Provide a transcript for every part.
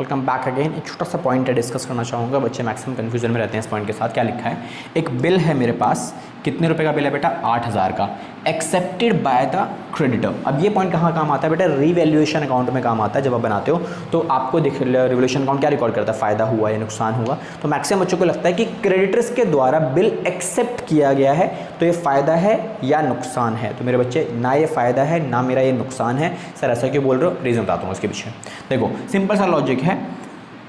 Welcome back again. एक छोटा सा पॉइंट है डिस्कस करना चाहूँगा, बच्चे मैक्सिमम कन्फ्यूजन में रहते हैं इस पॉइंट के साथ। क्या लिखा है, एक बिल है मेरे पास, कितने रुपए का बिल है बेटा, 8000 का, एक्सेप्टेड बाय द क्रेडिटर। अब ये पॉइंट कहाँ काम आता है बेटा, रिवैल्यूएशन अकाउंट में काम आता है। जब आप बनाते हो तो आपको देख, रिवैल्यूएशन अकाउंट क्या रिकॉर्ड करता है, फ़ायदा हुआ या नुकसान हुआ। तो मैक्सिमम बच्चों को लगता है कि क्रेडिटर्स के द्वारा बिल एक्सेप्ट किया गया है तो ये फ़ायदा है या नुकसान है। तो मेरे बच्चे, ना ये फ़ायदा है ना मेरा ये नुकसान है। सर ऐसा क्यों बोल रहे हो, रीज़न बताता हूँ इसके पीछे। देखो सिंपल सा लॉजिक है,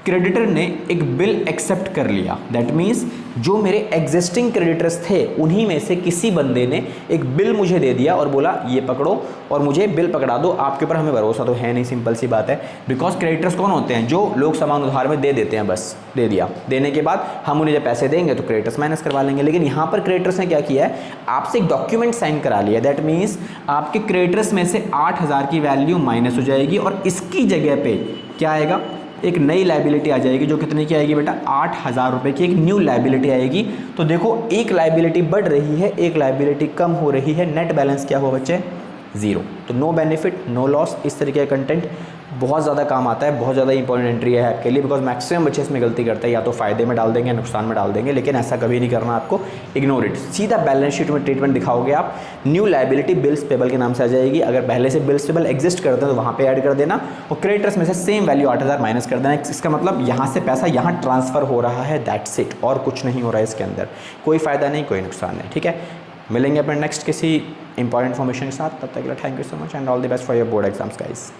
क्रेडिटर ने एक बिल एक्सेप्ट कर लिया, दैट मीन्स जो मेरे एग्जिस्टिंग क्रेडिटर्स थे उन्हीं में से किसी बंदे ने एक बिल मुझे दे दिया और बोला ये पकड़ो और मुझे बिल पकड़ा दो। आपके ऊपर हमें भरोसा तो है नहीं, सिंपल सी बात है। बिकॉज क्रेडिटर्स कौन होते हैं, जो लोग सामान उधार में दे देते हैं, बस दे दिया, देने के बाद हम उन्हें जब पैसे देंगे तो क्रेडिटर्स माइनस करवा लेंगे। लेकिन यहाँ पर क्रेडिटर्स ने क्या किया है, आपसे एक डॉक्यूमेंट साइन करा लिया, दैट मीन्स आपके क्रेडिटर्स में से 8000 की वैल्यू माइनस हो जाएगी और इसकी जगह पे क्या आएगा, एक नई लाइबिलिटी आ जाएगी जो कितने की आएगी बेटा, 8000 रुपये की एक न्यू लाइबिलिटी आएगी। तो देखो एक लाइबिलिटी बढ़ रही है, एक लाइबिलिटी कम हो रही है, नेट बैलेंस क्या हुआ बच्चे, जीरो। तो नो बेनिफिट नो लॉस। इस तरीके का कंटेंट बहुत ज़्यादा काम आता है, बहुत ज़्यादा इंपॉर्टेंट एंट्री है आपके लिए। बिकॉज मैक्सिमम बच्चे इसमें गलती करते हैं, या तो फ़ायदे में डाल देंगे या नुकसान में डाल देंगे, लेकिन ऐसा कभी नहीं करना आपको, इग्नोर इट। सीधा बैलेंस शीट में ट्रीटमेंट दिखाओगे आप, न्यू लाइबिलिटी बिल्स पेबल के नाम से आ जाएगी। अगर पहले से बिल्स पेबल एग्जिस्ट करते हैं तो वहाँ पे ऐड कर देना और क्रेडिटर्स में से सेम वैल्यू 8000 माइनस कर देना। इसका मतलब यहाँ से पैसा यहाँ ट्रांसफ़र हो रहा है, दैट्स इट, और कुछ नहीं हो रहा है इसके अंदर। कोई फ़ायदा नहीं, कोई नुकसान नहीं, ठीक है। मिलेंगे अपने नेक्स्ट किसी इंपॉर्टेंट इन्फॉर्मेशन के साथ, तब तक के लिए thank you so much and all the best for your board exams guys.